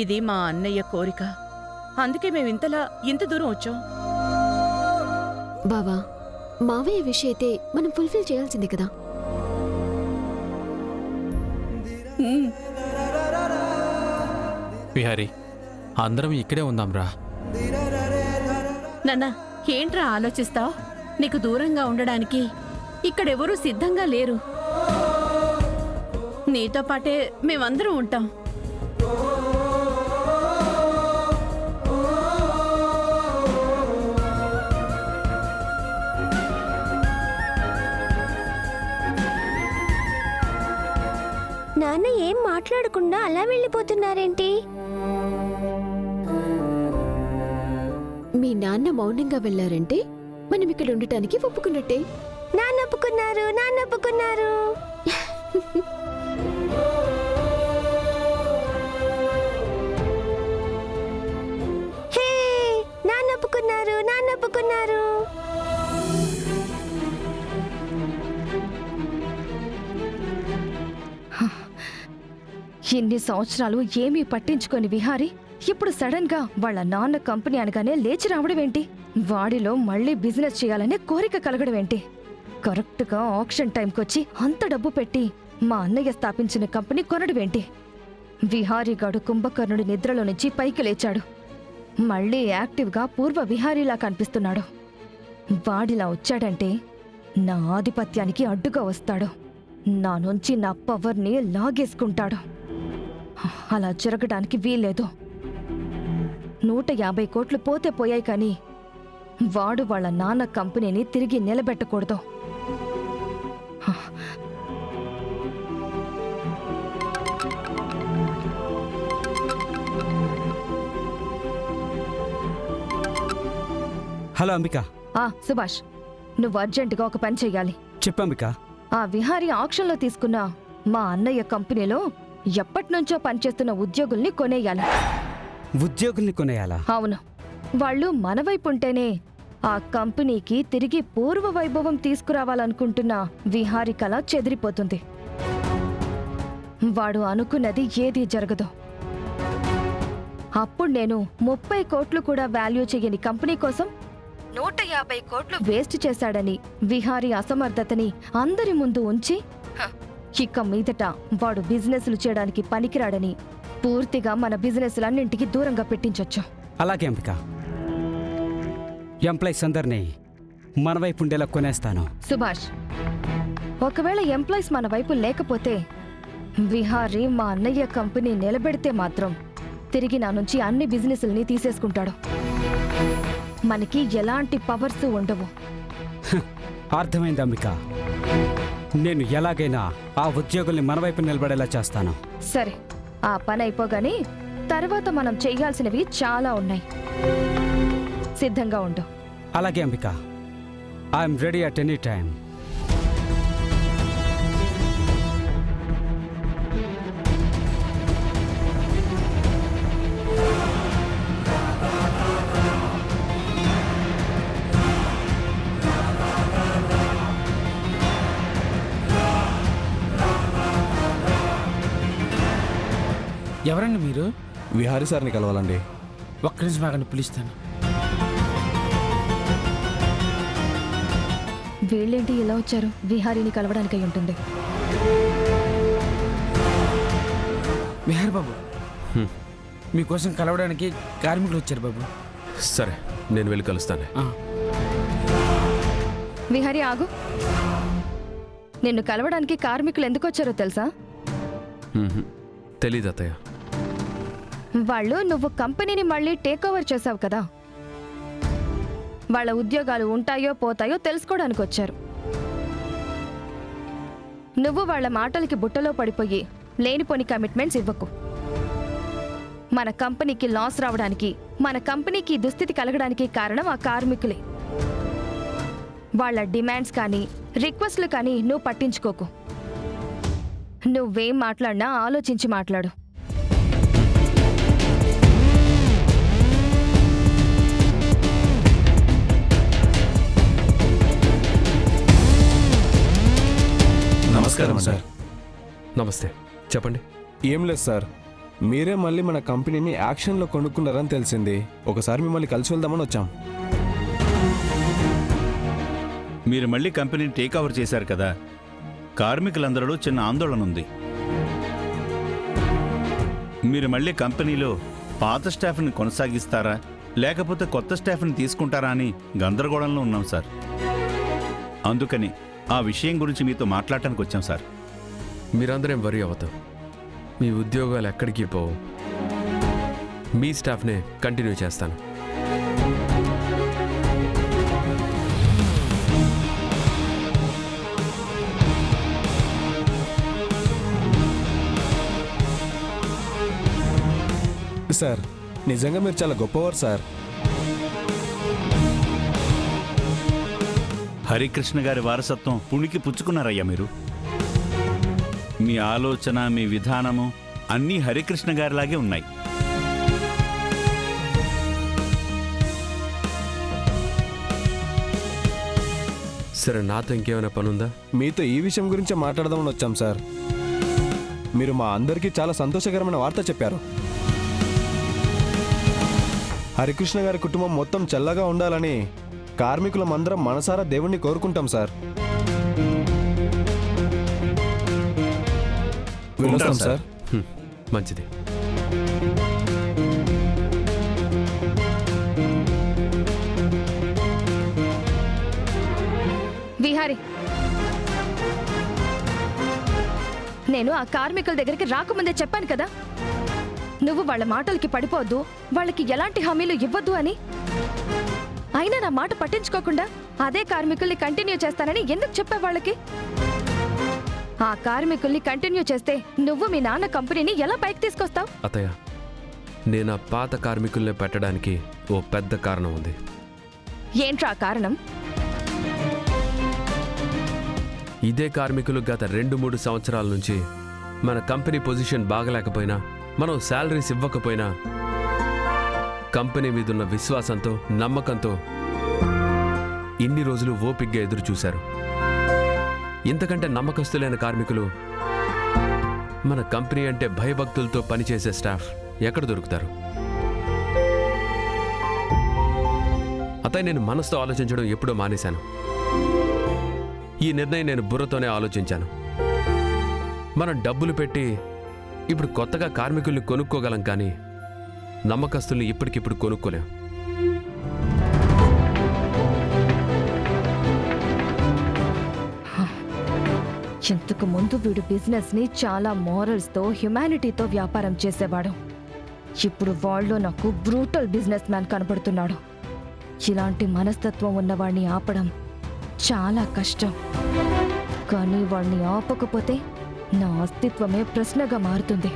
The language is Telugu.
ఇది మా అన్నయ్య కోరిక. అందుకే మేమింతలా ఇంత దూరం వచ్చాం. బావా, మావయ్య విషయం అయితే మనం ఫుల్ఫిల్ చేయాల్సిందే కదా. విహారీ, అందరం ఇక్కడే ఉందాంరా. నాన్న, ఏంట్రా ఆలోచిస్తావ్? నీకు దూరంగా ఉండడానికి ఇక్కడెవరూ సిద్ధంగా లేరు. నీతో పాటే మేమందరం ఉంటాం. నాన్న ఏం మాట్లాడకుండా అలా వెళ్ళిపోతున్నారేంటి? మీ నాన్న మౌనంగా వెళ్లారంటే మనం ఇక్కడ ఉండటానికి ఒప్పుకున్నట్టే. నాన్న ఒప్పుకున్నారు. హే, నాన్న ఒప్పుకున్నారు. ఇన్ని సంవత్సరాలు ఏమీ పట్టించుకొని విహారీ ఇప్పుడు సడన్ గా వాళ్ళ నాన్న కంపెనీ అనగానే లేచి రావడమేంటి? వాడిలో మళ్ళీ బిజినెస్ చేయాలనే కోరిక కలగడమేంటి? కరెక్ట్ గా ఆక్షన్ టైంకొచ్చి అంత డబ్బు పెట్టి మా అన్నయ్య స్థాపించిన కంపెనీ కొనడమేంటి? విహారీగాడు కుంభకర్ణుడి నిద్రలో నుంచి పైకి లేచాడు. మళ్ళీ యాక్టివ్గా పూర్వ విహారీలా కనిపిస్తున్నాడు. వాడిలా వచ్చాడంటే నా ఆధిపత్యానికి అడ్డుగా వస్తాడు. నా నుంచి నా పవర్ని లాగేసుకుంటాడు. అలా జరగడానికి వీల్లేదు. 150 కోట్లు పోతే పోయాయి కానీ వాడు వాళ్ళ నాన్న కంపెనీని తిరిగి నిలబెట్టకూడదు. హలో అంబిక. సుభాష్, నువ్వు అర్జెంటుగా ఒక పని చెయ్యాలి. చెప్పంబిక. ఆ విహారీ ఆక్షన్లో తీసుకున్న మా అన్నయ్య కంపెనీలో ఎప్పటినుంచో పనిచేస్తున్న ఉద్యోగుల్ని కొనేయాలి. ఉద్యోగుల్ని కొనేయాలా? అవును. వాళ్ళు మన వైపు ఉంటేనే ఆ కంపెనీకి తిరిగి పూర్వ వైభవం తీసుకురావాలనుకుంటున్న విహారీ కళ చెదిరిపోతుంది. వాడు అనుకున్నది ఏదీ జరగదు. అప్పుడు నేను 30 కోట్లు కూడా వాల్యూ చెయ్యని కంపెనీ కోసం 150 కోట్లు వేస్ట్ చేశాడని విహారీ అసమర్థతని అందరి ముందు ఉంచి ఇక మీదట వాడు బిజినెస్లు చేయడానికి పనికిరాడని పూర్తిగా మన బిజినెస్లన్నింటికి దూరంగా పెట్టించొచ్చు. అలాగే అంబిక. ఎంప్లాయీస్ అందరినీ మన వైపు ఉండేలా కొనేస్తాను. సుభాష్, ఒకవేళ ఎంప్లాయీస్ మన వైపు లేకపోతే విహారీ మా అన్నయ్య కంపెనీ నిలబెడితే మాత్రం తిరిగి నా నుంచి అన్ని బిజినెస్ల్ని తీసేసుకుంటాడు. మనకి ఎలాంటి పవర్స్ ఉండవు. అర్థమైంది అంబిక. నేను ఎలాగైనా ఆ ఉద్యోగుల్ని మన వైపు నిలబడేలా చేస్తాను. సరే, ఆ పని అయిపోగానే తర్వాత మనం చెయ్యాల్సినవి చాలా ఉన్నాయి. సిద్ధంగా ఉండు. అలాగే Ambika. I'm ready at any time. ఎవరండి మీరు? విహారీ సార్ని కలవాలండి. ఒక్క నిమిషం ఆగండి, పిలుస్తాను. వీళ్ళేంటి ఇలా వచ్చారు? విహారీని కలవడానికై ఉంటుంది. విహారీ బాబు, మీకోసం కలవడానికి కార్మికులు వచ్చారు బాబు. సరే, నేను వెళ్ళి కలుస్తాను. విహారీ ఆగు. నిన్ను కలవడానికి కార్మికులు ఎందుకు వచ్చారో తెలుసా? తెలీదు అత్తయ్య. వాళ్ళు నువ్వు కంపెనీని మళ్ళీ టేక్ ఓవర్ చేసావు కదా, వాళ్ళ ఉద్యోగాలు ఉంటాయో పోతాయో తెలుసుకోవడానికి వచ్చారు. నువ్వు వాళ్ళ మాటలకి బుట్టలో పడిపోయి లేనిపోని కమిట్మెంట్స్ ఇవ్వకు. మన కంపెనీకి లాస్ రావడానికి, మన కంపెనీకి దుస్థితి కలగడానికి కారణం ఆ కార్మికులే. వాళ్ళ డిమాండ్స్ కానీ రిక్వెస్ట్లు కానీ నువ్వు పట్టించుకోకు. నువ్వేం మాట్లాడినా ఆలోచించి మాట్లాడు. నమస్కారం సార్. నమస్తే, చెప్పండి. ఏం లేదు సార్, మీరే మళ్ళీ మన కంపెనీని యాక్షన్లో కొనుక్కున్నారని తెలిసింది. ఒకసారి మిమ్మల్ని కలిసి వెళ్దామని వచ్చాం. మీరు మళ్ళీ కంపెనీని టేక్ ఓవర్ చేశారు కదా, కార్మికులందరిలో చిన్న ఆందోళన ఉంది. మీరు మళ్ళీ కంపెనీలో పాత స్టాఫ్ని కొనసాగిస్తారా లేకపోతే కొత్త స్టాఫ్ని తీసుకుంటారా అని గందరగోళంలో ఉన్నాం సార్. అందుకని ఆ విషయం గురించి మీతో మాట్లాడటానికి వచ్చాం సార్. మీరందరేం వరి అవ్వదు. మీ ఉద్యోగాలు ఎక్కడికి పోవు. మీ స్టాఫ్నే కంటిన్యూ చేస్తాను. సార్ నిజంగా మీరు చాలా గొప్పవారు సార్. హరికృష్ణ గారి వారసత్వం పుణికి పుచ్చుకున్నారయ్యా మీరు. మీ ఆలోచన, మీ విధానము అన్నీ హరికృష్ణ గారిలాగే ఉన్నాయి. సరే, నాతో ఇంకేమైనా పనుందా? మీతో ఈ విషయం గురించే మాట్లాడదామని వచ్చాం సార్. మీరు మా అందరికీ చాలా సంతోషకరమైన వార్త చెప్పారు. హరికృష్ణ గారి కుటుంబం మొత్తం చల్లగా ఉండాలని కార్మికులమందరం మనసారా దేవుణ్ణి కోరుకుంటాం సార్. వెళ్ళొస్తాం సార్. మంచిది. విహారి, నేను ఆ కార్మికుల దగ్గరికి రాకముందే చెప్పాను కదా, నువ్వు వాళ్ళ మాటలకి పడిపోవద్దు, వాళ్ళకి ఎలాంటి హామీలు ఇవ్వద్దు అని. అయినా నా మాట పట్టించుకోకుండా అదే కార్మికుల్ని కంటిన్యూ చేస్తానని ఎందుకు చెప్పా వాళ్ళకి? ఆ కార్మికుల్ని కంటిన్యూ చేస్తే నువ్వు మీ నాన్న కంపెనీని ఎలా పైకి తీసుకొస్తావు? అత్తయ్య, నేను ఆ పాత కార్మికుల్ని పెట్టడానికి ఓ పెద్ద కారణం ఉంది. ఏంట్రా కారణం? ఇదే కార్మికులు గత 2-3 సంవత్సరాల నుంచి మన కంపెనీ పొజిషన్ బాగలేకపోయినా, మనం శాలరీస్ ఇవ్వకపోయినా, కంపెనీ మీదున్న విశ్వాసంతో, నమ్మకంతో ఇన్ని రోజులు ఓపిగ్గా ఎదురు చూశారు. ఇంతకంటే నమ్మకస్తులైన కార్మికులు, మన కంపెనీ అంటే భయభక్తులతో పనిచేసే స్టాఫ్ ఎక్కడ దొరుకుతారు? అతను నేను మనసుతో ఆలోచించడం ఎప్పుడో మానేశాను. ఈ నిర్ణయం నేను బుర్రతోనే ఆలోచించాను. మనం డబ్బులు పెట్టి ఇప్పుడు కొత్తగా కార్మికుల్ని కొనుక్కోగలం, కానీ నమ్మకస్తుల్ని ఇప్పటికిప్పుడు కొనుక్కోలేం. ఇంతకు ముందు వీడు బిజినెస్ ని చాలా మోరల్స్ తో, హ్యుమానిటీతో వ్యాపారం చేసేవాడు. ఇప్పుడు వాళ్ళలో నాకు బ్రూటల్ బిజినెస్ మ్యాన్ కనపడుతున్నాడు. ఇలాంటి మనస్తత్వం ఉన్నవాడిని ఆపడం చాలా కష్టం. కానీ వాడిని ఆపకపోతే నా అస్తిత్వమే ప్రశ్నగా మారుతుంది.